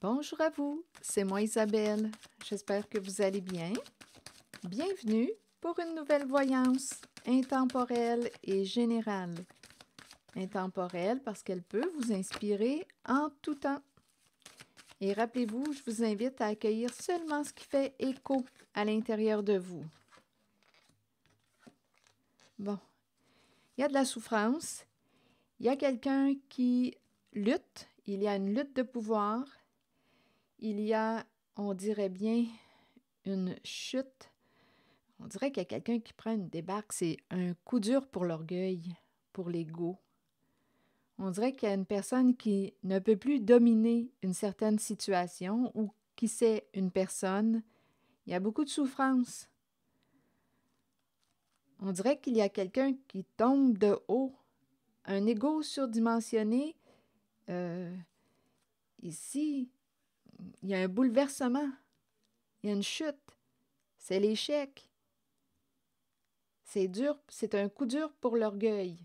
Bonjour à vous, c'est moi Isabelle. J'espère que vous allez bien. Bienvenue pour une nouvelle voyance intemporelle et générale. Intemporelle parce qu'elle peut vous inspirer en tout temps. Et rappelez-vous, je vous invite à accueillir seulement ce qui fait écho à l'intérieur de vous. Bon, il y a de la souffrance, il y a quelqu'un qui lutte, il y a une lutte de pouvoir, il y a, on dirait bien, une chute. On dirait qu'il y a quelqu'un qui prend une débarque. C'est un coup dur pour l'orgueil, pour l'ego. On dirait qu'il y a une personne qui ne peut plus dominer une certaine situation ou qui sait une personne. Il y a beaucoup de souffrance. On dirait qu'il y a quelqu'un qui tombe de haut, un ego surdimensionné. Ici, il y a un bouleversement, il y a une chute, c'est l'échec. C'est dur, c'est un coup dur pour l'orgueil.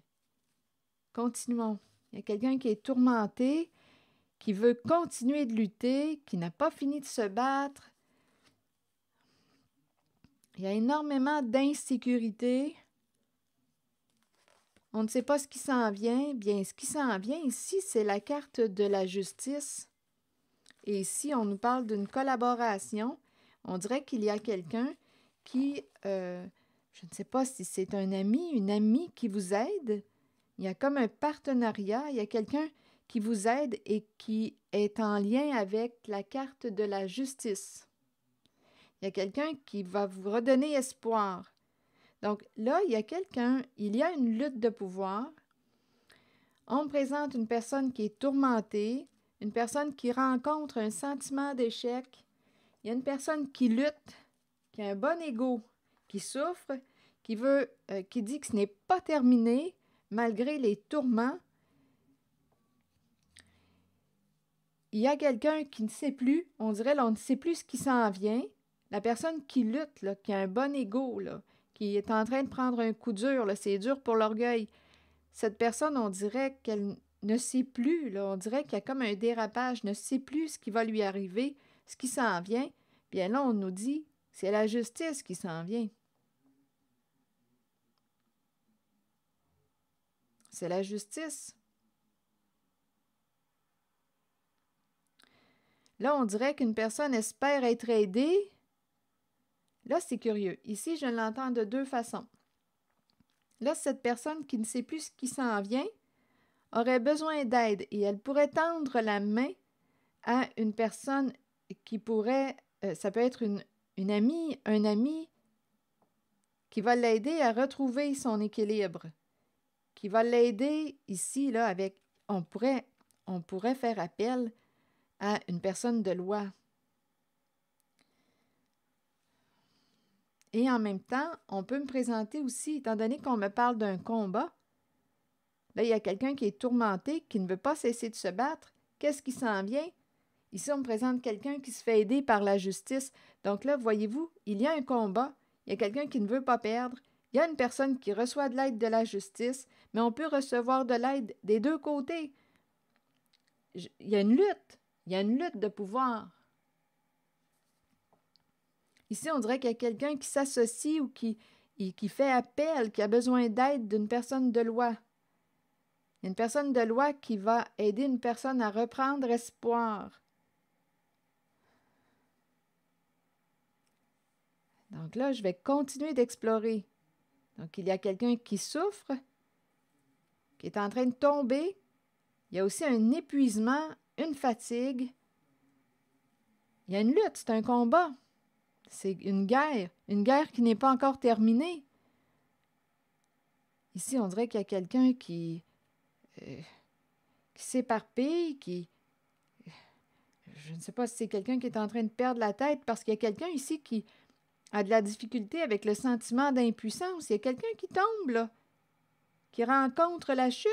Continuons. Il y a quelqu'un qui est tourmenté, qui veut continuer de lutter, qui n'a pas fini de se battre. Il y a énormément d'insécurité. On ne sait pas ce qui s'en vient. Bien, ce qui s'en vient ici, c'est la carte de la justice. Et ici, on nous parle d'une collaboration. On dirait qu'il y a quelqu'un qui, je ne sais pas si c'est un ami, une amie qui vous aide. Il y a comme un partenariat. Il y a quelqu'un qui vous aide et qui est en lien avec la carte de la justice. Il y a quelqu'un qui va vous redonner espoir. Donc là, il y a une lutte de pouvoir. On me présente une personne qui est tourmentée, une personne qui rencontre un sentiment d'échec. Il y a une personne qui lutte, qui a un bon ego, qui souffre, qui dit que ce n'est pas terminé malgré les tourments. Il y a quelqu'un qui ne sait plus, on dirait là, on ne sait plus ce qui s'en vient. La personne qui lutte, là, qui a un bon ego, là, qui est en train de prendre un coup dur, là, c'est dur pour l'orgueil. Cette personne, on dirait qu'elle ne sait plus, là, on dirait qu'il y a comme un dérapage, ne sait plus ce qui va lui arriver, ce qui s'en vient. Bien là, on nous dit, c'est la justice qui s'en vient. C'est la justice. Là, on dirait qu'une personne espère être aidée. Là, c'est curieux. Ici, je l'entends de deux façons. Là, cette personne qui ne sait plus ce qui s'en vient aurait besoin d'aide et elle pourrait tendre la main à une personne qui pourrait, ça peut être une amie, un ami, qui va l'aider à retrouver son équilibre, qui va l'aider ici, là, avec, on pourrait faire appel à une personne de loi. Et en même temps, on peut me présenter aussi, étant donné qu'on me parle d'un combat, là, il y a quelqu'un qui est tourmenté, qui ne veut pas cesser de se battre. Qu'est-ce qui s'en vient? Ici, on me présente quelqu'un qui se fait aider par la justice. Donc là, voyez-vous, il y a un combat, il y a quelqu'un qui ne veut pas perdre, il y a une personne qui reçoit de l'aide de la justice, mais on peut recevoir de l'aide des deux côtés. Il y a une lutte de pouvoir. Ici, on dirait qu'il y a quelqu'un qui s'associe ou qui fait appel, qui a besoin d'aide d'une personne de loi. Une personne de loi qui va aider une personne à reprendre espoir. Donc là, je vais continuer d'explorer. Donc, il y a quelqu'un qui souffre, qui est en train de tomber. Il y a aussi un épuisement, une fatigue. Il y a une lutte, c'est un combat. C'est une guerre qui n'est pas encore terminée. Ici, on dirait qu'il y a quelqu'un qui s'éparpille, je ne sais pas si c'est quelqu'un qui est en train de perdre la tête, parce qu'il y a quelqu'un ici qui a de la difficulté avec le sentiment d'impuissance. Il y a quelqu'un qui tombe, là, qui rencontre la chute,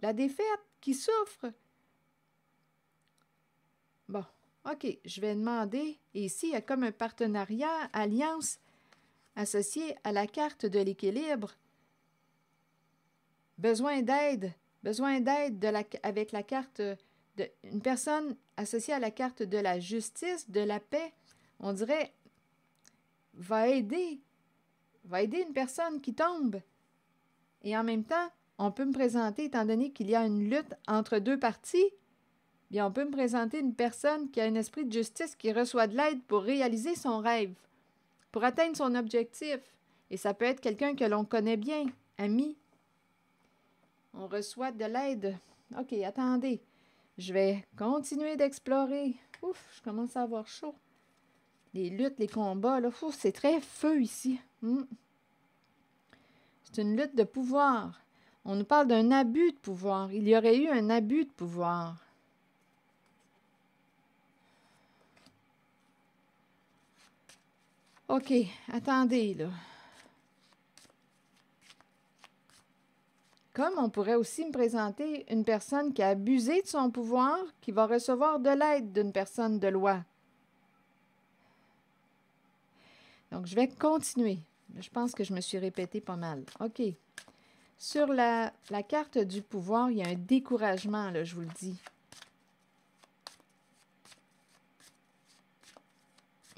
la défaite, qui souffre. Bon, OK, je vais demander, et ici, il y a comme un partenariat, alliance associée à la carte de l'équilibre. Besoin d'aide avec la carte une personne associé à la carte de la justice, de la paix, on dirait, va aider une personne qui tombe. Et en même temps, on peut me présenter, étant donné qu'il y a une lutte entre deux parties, bien, on peut me présenter une personne qui a un esprit de justice, qui reçoit de l'aide pour réaliser son rêve, pour atteindre son objectif. Et ça peut être quelqu'un que l'on connaît bien, ami. On reçoit de l'aide. OK, attendez. Je vais continuer d'explorer. Ouf, je commence à avoir chaud. Les luttes, les combats, là, ouf, c'est très feu ici. C'est une lutte de pouvoir. On nous parle d'un abus de pouvoir. Il y aurait eu un abus de pouvoir. OK, attendez, là. Comme on pourrait aussi me présenter une personne qui a abusé de son pouvoir, qui va recevoir de l'aide d'une personne de loi. Donc, je vais continuer. Je pense que je me suis répétée pas mal. OK. Sur la carte du pouvoir, il y a un découragement, là, je vous le dis.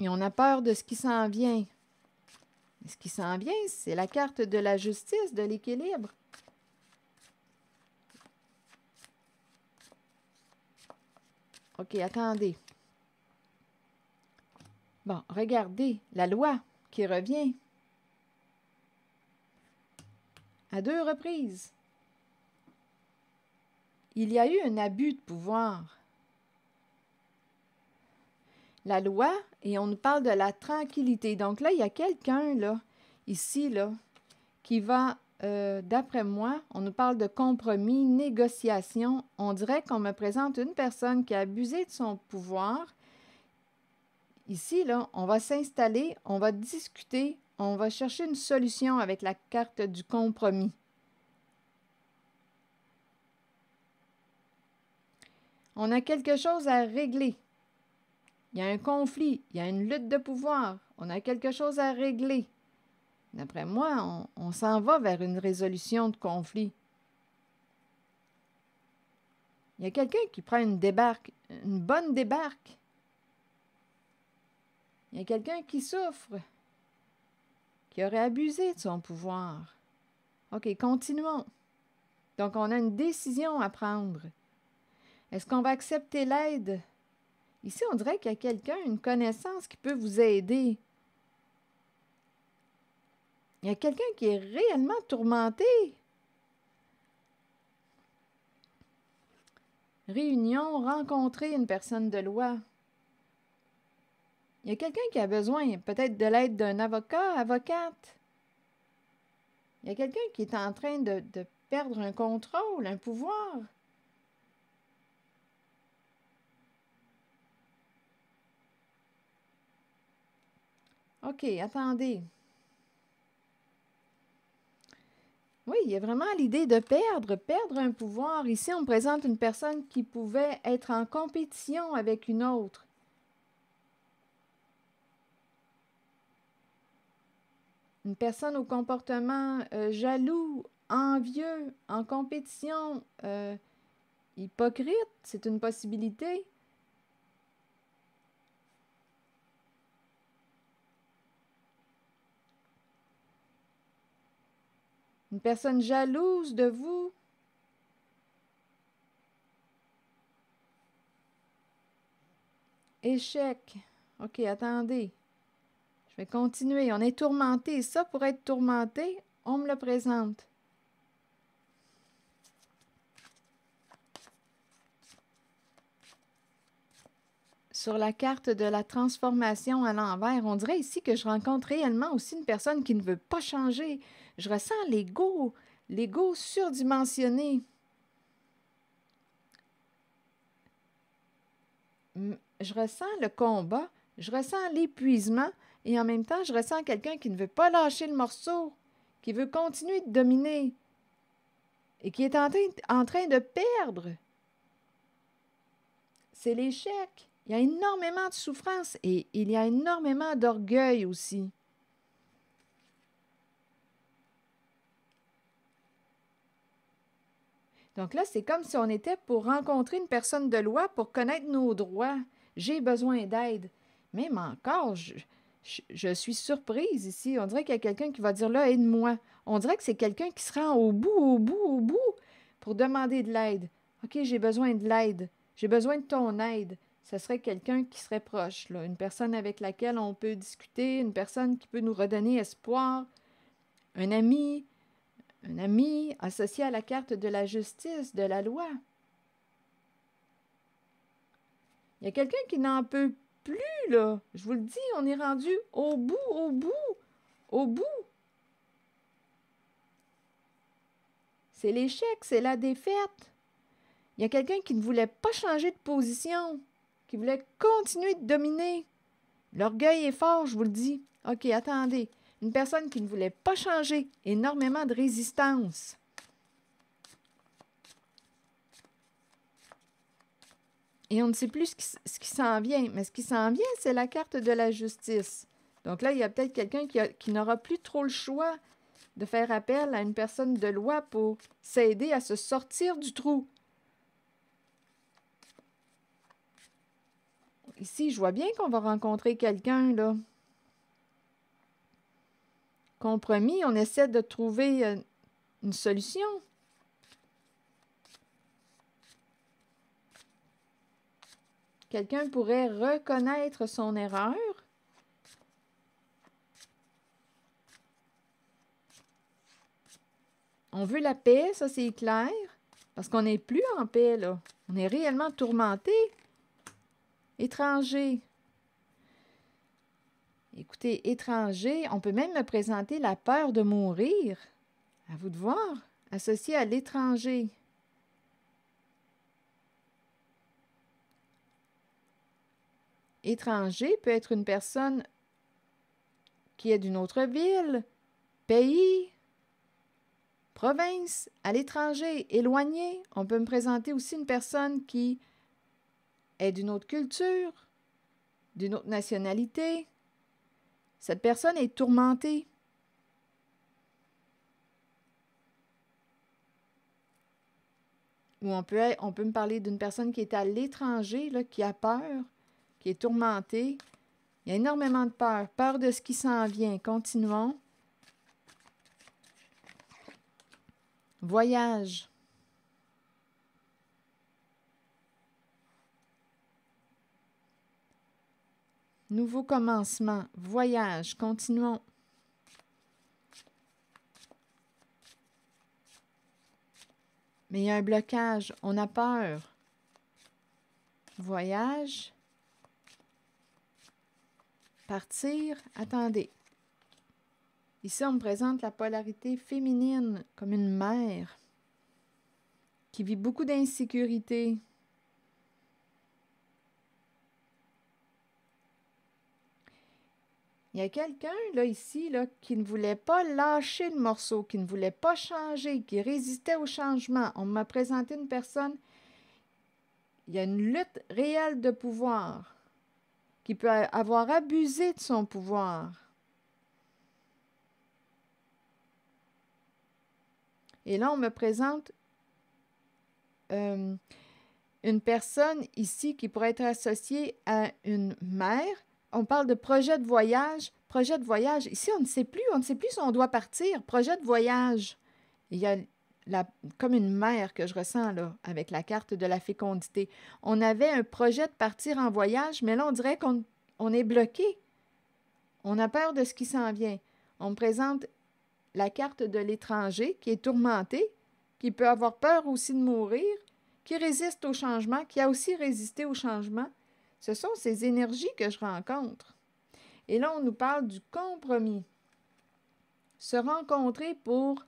Et on a peur de ce qui s'en vient. Et ce qui s'en vient, c'est la carte de la justice, de l'équilibre. OK, attendez. Bon, regardez, la loi qui revient à 2 reprises. Il y a eu un abus de pouvoir. La loi, et on nous parle de la tranquillité. Donc là, il y a quelqu'un, là, ici, là, qui va, d'après moi, on nous parle de compromis, négociation. On dirait qu'on me présente une personne qui a abusé de son pouvoir. Ici, là, on va s'installer, on va discuter, on va chercher une solution avec la carte du compromis. On a quelque chose à régler. Il y a un conflit, il y a une lutte de pouvoir. On a quelque chose à régler. D'après moi, on s'en va vers une résolution de conflit. Il y a quelqu'un qui prend une débarque, une bonne débarque. Il y a quelqu'un qui souffre, qui aurait abusé de son pouvoir. OK, continuons. Donc, on a une décision à prendre. Est-ce qu'on va accepter l'aide? Ici, on dirait qu'il y a quelqu'un, une connaissance qui peut vous aider. Il y a quelqu'un qui est réellement tourmenté. Réunion, rencontrer une personne de loi. Il y a quelqu'un qui a besoin peut-être de l'aide d'un avocat, avocate. Il y a quelqu'un qui est en train de perdre un contrôle, un pouvoir. OK, attendez. Oui, il y a vraiment l'idée de perdre un pouvoir. Ici, on me présente une personne qui pouvait être en compétition avec une autre. Une personne au comportement jaloux, envieux, en compétition, hypocrite, c'est une possibilité. Une personne jalouse de vous. Échec. OK, attendez. Je vais continuer. On est tourmenté. Ça, pour être tourmenté, on me le présente. Sur la carte de la transformation à l'envers, on dirait ici que je rencontre réellement aussi une personne qui ne veut pas changer. Je ressens l'ego surdimensionné. Je ressens le combat, je ressens l'épuisement et en même temps, je ressens quelqu'un qui ne veut pas lâcher le morceau, qui veut continuer de dominer et qui est en train de perdre. C'est l'échec. Il y a énormément de souffrance et il y a énormément d'orgueil aussi. Donc là, c'est comme si on était pour rencontrer une personne de loi pour connaître nos droits. J'ai besoin d'aide. Même encore, je suis surprise ici. On dirait qu'il y a quelqu'un qui va dire là, aide-moi. On dirait que c'est quelqu'un qui se rend au bout pour demander de l'aide. OK, j'ai besoin de l'aide. J'ai besoin de ton aide. Ce serait quelqu'un qui serait proche, là, une personne avec laquelle on peut discuter, une personne qui peut nous redonner espoir, un ami associé à la carte de la justice, de la loi. Il y a quelqu'un qui n'en peut plus, là. Je vous le dis, on est rendu au bout. C'est l'échec, c'est la défaite. Il y a quelqu'un qui ne voulait pas changer de position, qui voulait continuer de dominer. L'orgueil est fort, je vous le dis. OK, attendez. Une personne qui ne voulait pas changer, énormément de résistance. Et on ne sait plus ce qui s'en vient. Mais ce qui s'en vient, c'est la carte de la justice. Donc là, il y a peut-être quelqu'un qui n'aura plus trop le choix de faire appel à une personne de loi pour s'aider à se sortir du trou. Ici, je vois bien qu'on va rencontrer quelqu'un, là. Compromis, on essaie de trouver une solution. Quelqu'un pourrait reconnaître son erreur. On veut la paix, ça c'est clair, parce qu'on n'est plus en paix, là. On est réellement tourmenté. Étranger. Écoutez, étranger, on peut même me présenter la peur de mourir. À vous de voir, associé à l'étranger. Étranger peut être une personne qui est d'une autre ville, pays, province, à l'étranger, éloigné. On peut me présenter aussi une personne qui est d'une autre culture, d'une autre nationalité. Cette personne est tourmentée. Ou on peut me parler d'une personne qui est à l'étranger, là, qui a peur, qui est tourmentée. Il y a énormément de peur. Peur de ce qui s'en vient. Continuons. Voyage. Nouveau commencement. Voyage. Continuons. Mais il y a un blocage. On a peur. Voyage. Partir. Attendez. Ici, on me présente la polarité féminine comme une mère qui vit beaucoup d'insécurité. Il y a quelqu'un, là, ici, là, qui ne voulait pas lâcher le morceau, qui ne voulait pas changer, qui résistait au changement. On m'a présenté une personne, il y a une lutte réelle de pouvoir, qui peut avoir abusé de son pouvoir. Et là, on me présente une personne ici qui pourrait être associée à une mère. On parle de projet de voyage. Projet de voyage. Ici, on ne sait plus si on doit partir. Projet de voyage. Il y a comme une mère que je ressens là, avec la carte de la fécondité. On avait un projet de partir en voyage, mais là, on dirait qu'on est bloqué. On a peur de ce qui s'en vient. On me présente la carte de l'étranger qui est tourmenté, qui peut avoir peur aussi de mourir, qui résiste au changement, qui a aussi résisté au changement. Ce sont ces énergies que je rencontre. Et là, on nous parle du compromis. Se rencontrer pour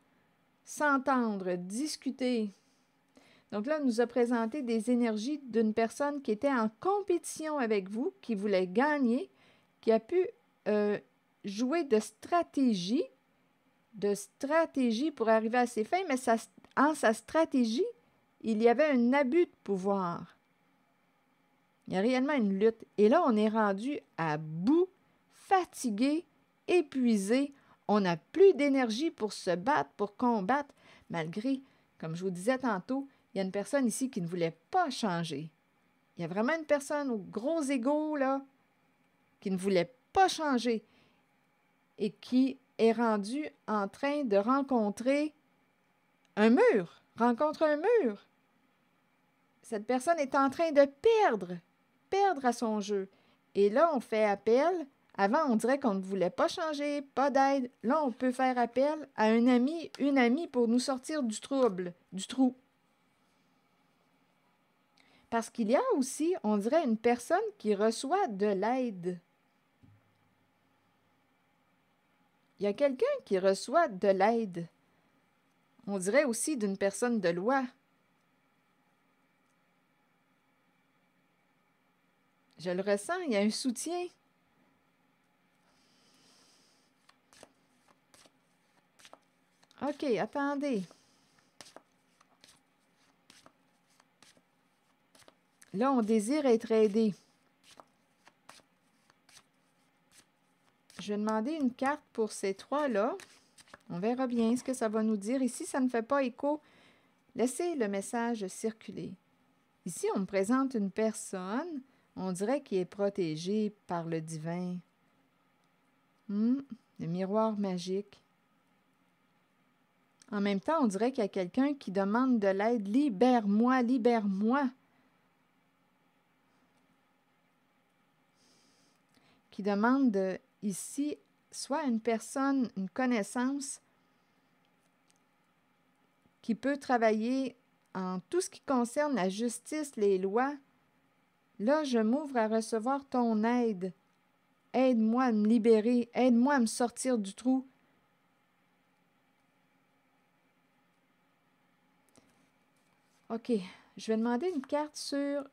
s'entendre, discuter. Donc là, on nous a présenté des énergies d'une personne qui était en compétition avec vous, qui voulait gagner, qui a pu jouer de stratégie pour arriver à ses fins, mais en sa stratégie, il y avait un abus de pouvoir. Il y a réellement une lutte. Et là, on est rendu à bout, fatigué, épuisé. On n'a plus d'énergie pour se battre, pour combattre, malgré, comme je vous disais tantôt, Il y a une personne ici qui ne voulait pas changer. Il y a vraiment une personne au gros ego, là, qui ne voulait pas changer et qui est rendue en train de rencontrer un mur. Rencontre un mur. Cette personne est en train de perdre à son jeu. Et là, on fait appel. Avant, on dirait qu'on ne voulait pas changer, pas d'aide. Là, on peut faire appel à un ami, une amie pour nous sortir du trouble, du trou. Parce qu'il y a aussi, on dirait, une personne qui reçoit de l'aide. Il y a quelqu'un qui reçoit de l'aide. On dirait aussi d'une personne de loi. Je le ressens, il y a un soutien. OK, attendez. Là, on désire être aidé. Je vais demander une carte pour ces trois-là. On verra bien ce que ça va nous dire. Ici, ça ne fait pas écho. Laissez le message circuler. Ici, on me présente une personne, on dirait qui est protégée par le divin. Le miroir magique. En même temps, on dirait qu'il y a quelqu'un qui demande de l'aide. Libère-moi, libère-moi. Qui demande ici soit une personne, une connaissance qui peut travailler en tout ce qui concerne la justice, les lois. Là, je m'ouvre à recevoir ton aide. Aide-moi à me libérer. Aide-moi à me sortir du trou. OK. Je vais demander une carte sur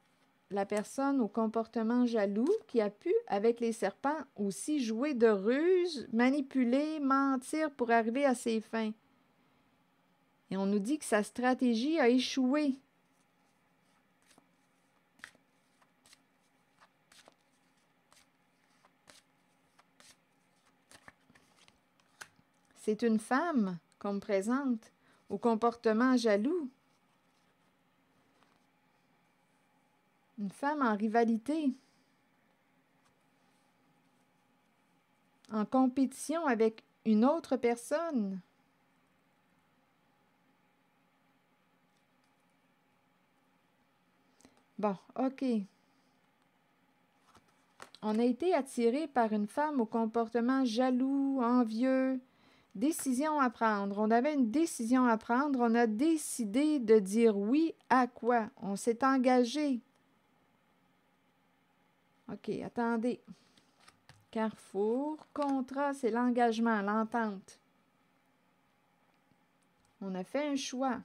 la personne au comportement jaloux qui a pu, avec les serpents, aussi jouer de ruses, manipuler, mentir pour arriver à ses fins. Et on nous dit que sa stratégie a échoué. C'est une femme qu'on me présente au comportement jaloux. Une femme en rivalité, en compétition avec une autre personne. Bon, OK. On a été attiré par une femme au comportement jaloux, envieux, décision à prendre. On avait une décision à prendre. On a décidé de dire oui à quoi? On s'est engagé. OK, attendez. Carrefour, contrat, c'est l'engagement, l'entente. On a fait un choix.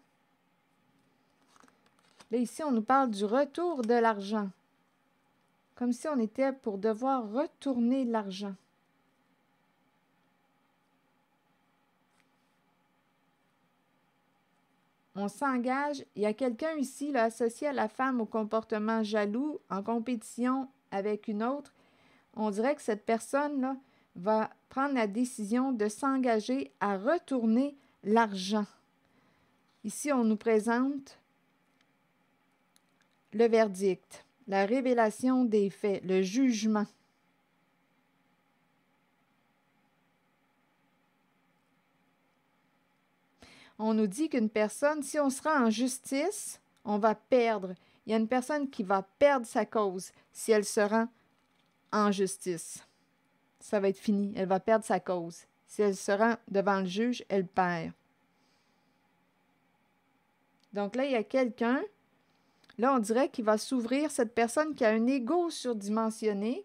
Là, ici, on nous parle du retour de l'argent. Comme si on était pour devoir retourner l'argent. On s'engage. Il y a quelqu'un ici là, associé à la femme au comportement jaloux, en compétition avec une autre. On dirait que cette personne-là va prendre la décision de s'engager à retourner l'argent. Ici, on nous présente le verdict, la révélation des faits, le jugement. On nous dit qu'une personne, si on se rend en justice, on va perdre. Il y a une personne qui va perdre sa cause si elle se rend en justice. Ça va être fini. Elle va perdre sa cause. Si elle se rend devant le juge, elle perd. Donc là, il y a quelqu'un, là, on dirait qu'il va s'ouvrir, cette personne qui a un ego surdimensionné,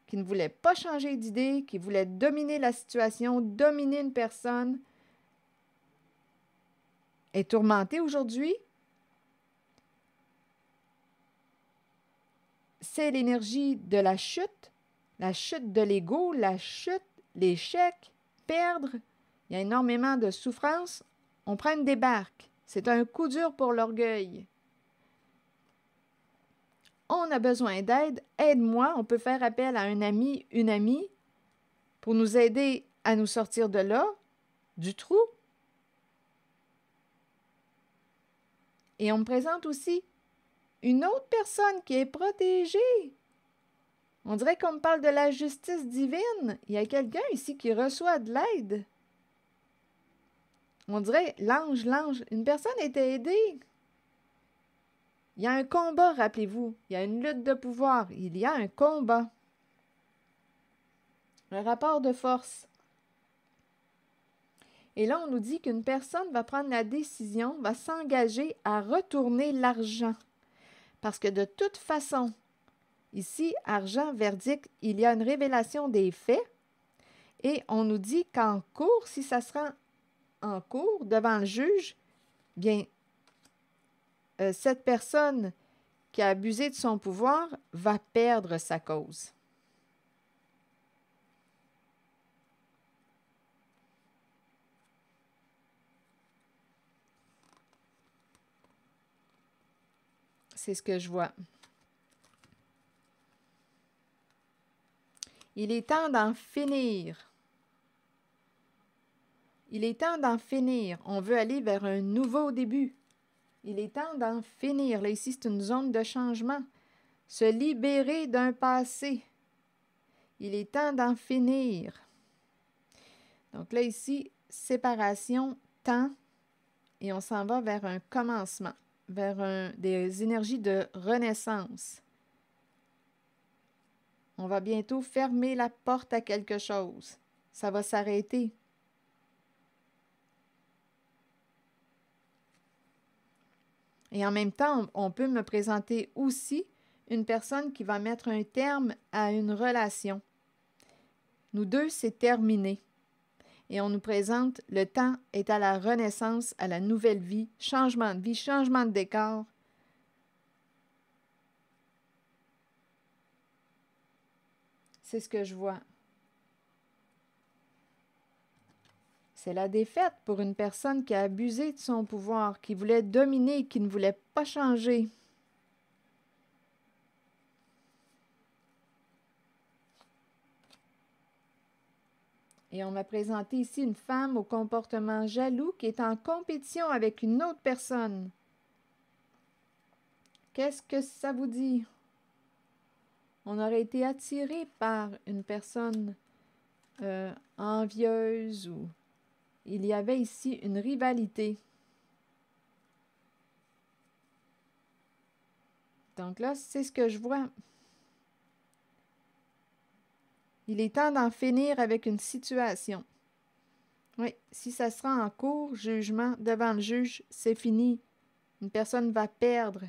qui ne voulait pas changer d'idée, qui voulait dominer la situation, dominer une personne, est tourmentée aujourd'hui. C'est l'énergie de la chute de l'ego, la chute, l'échec, perdre. Il y a énormément de souffrance. On prend une débarque. C'est un coup dur pour l'orgueil. On a besoin d'aide. Aide-moi. On peut faire appel à un ami, une amie, pour nous aider à nous sortir de là, du trou. Et on me présente aussi une autre personne qui est protégée. On dirait qu'on me parle de la justice divine. Il y a quelqu'un ici qui reçoit de l'aide. On dirait l'ange, une personne était aidée. Il y a un combat, rappelez-vous. Il y a une lutte de pouvoir. Il y a un combat. Un rapport de force. Et là, on nous dit qu'une personne va prendre la décision, va s'engager à retourner l'argent. Parce que de toute façon, ici, argent, verdict, il y a une révélation des faits. Et on nous dit qu'en cours, si ça se rend en cours devant le juge, bien, cette personne qui a abusé de son pouvoir va perdre sa cause. C'est ce que je vois. Il est temps d'en finir. Il est temps d'en finir. On veut aller vers un nouveau début. Il est temps d'en finir. Là, ici, c'est une zone de changement. Se libérer d'un passé. Il est temps d'en finir. Donc là, ici, séparation, temps, et on s'en va vers un commencement, vers des énergies de renaissance. On va bientôt fermer la porte à quelque chose. Ça va s'arrêter. Et en même temps, on peut me présenter aussi une personne qui va mettre un terme à une relation. Nous deux, c'est terminé. Et on nous présente le temps est à la renaissance, à la nouvelle vie, changement de vie, changement de décor. C'est ce que je vois. C'est la défaite pour une personne qui a abusé de son pouvoir, qui voulait dominer, qui ne voulait pas changer. Et on m'a présenté ici une femme au comportement jaloux qui est en compétition avec une autre personne. Qu'est-ce que ça vous dit? On aurait été attiré par une personne envieuse ou il y avait ici une rivalité. Donc là, c'est ce que je vois. Il est temps d'en finir avec une situation. Oui, si ça sera en cours, jugement, devant le juge, c'est fini. Une personne va perdre.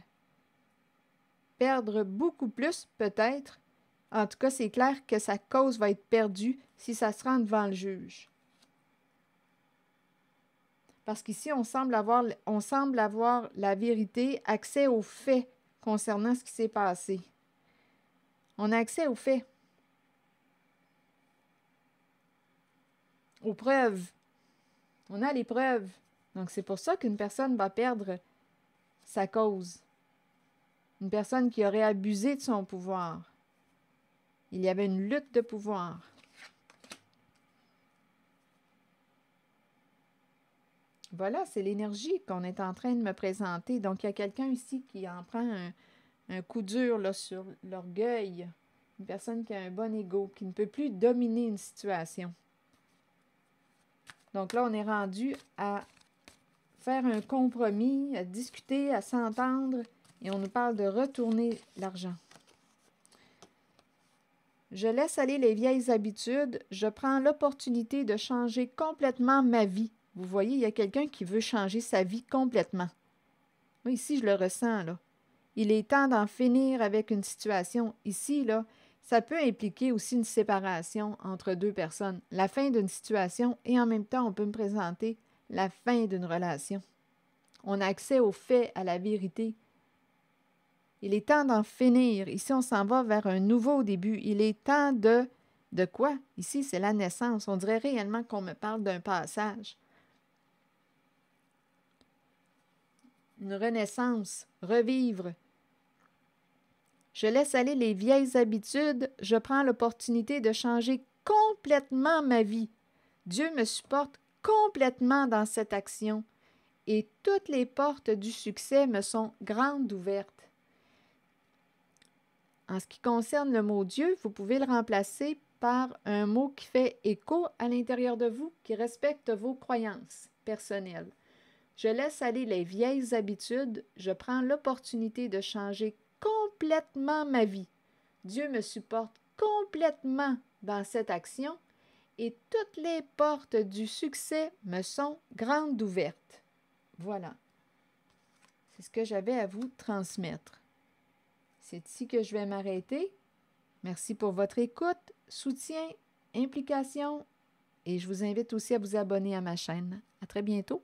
Perdre beaucoup plus, peut-être. En tout cas, c'est clair que sa cause va être perdue si ça se rend devant le juge. Parce qu'ici, on semble avoir la vérité, accès aux faits concernant ce qui s'est passé. On a accès aux faits. Aux preuves. On a les preuves. Donc, c'est pour ça qu'une personne va perdre sa cause. Une personne qui aurait abusé de son pouvoir. Il y avait une lutte de pouvoir. Voilà, c'est l'énergie qu'on est en train de me présenter. Donc, il y a quelqu'un ici qui en prend un coup dur là, sur l'orgueil. Une personne qui a un bon ego, qui ne peut plus dominer une situation. Donc là, on est rendu à faire un compromis, à discuter, à s'entendre, et on nous parle de retourner l'argent. Je laisse aller les vieilles habitudes, je prends l'opportunité de changer complètement ma vie. Vous voyez, il y a quelqu'un qui veut changer sa vie complètement. Moi, ici, je le ressens, là. Il est temps d'en finir avec une situation. Ici, là, ça peut impliquer aussi une séparation entre deux personnes, la fin d'une situation et en même temps, on peut me présenter la fin d'une relation. On a accès aux faits, à la vérité. Il est temps d'en finir. Ici, on s'en va vers un nouveau début. Il est temps de... De quoi? Ici, c'est la naissance. On dirait réellement qu'on me parle d'un passage. Une renaissance, revivre. Je laisse aller les vieilles habitudes, je prends l'opportunité de changer complètement ma vie. Dieu me supporte complètement dans cette action et toutes les portes du succès me sont grandes ouvertes. En ce qui concerne le mot Dieu, vous pouvez le remplacer par un mot qui fait écho à l'intérieur de vous, qui respecte vos croyances personnelles. Je laisse aller les vieilles habitudes, je prends l'opportunité de changer complètement ma vie. Dieu me supporte complètement dans cette action et toutes les portes du succès me sont grandes ouvertes. Voilà. C'est ce que j'avais à vous transmettre. C'est ici que je vais m'arrêter. Merci pour votre écoute, soutien, implication et je vous invite aussi à vous abonner à ma chaîne. À très bientôt.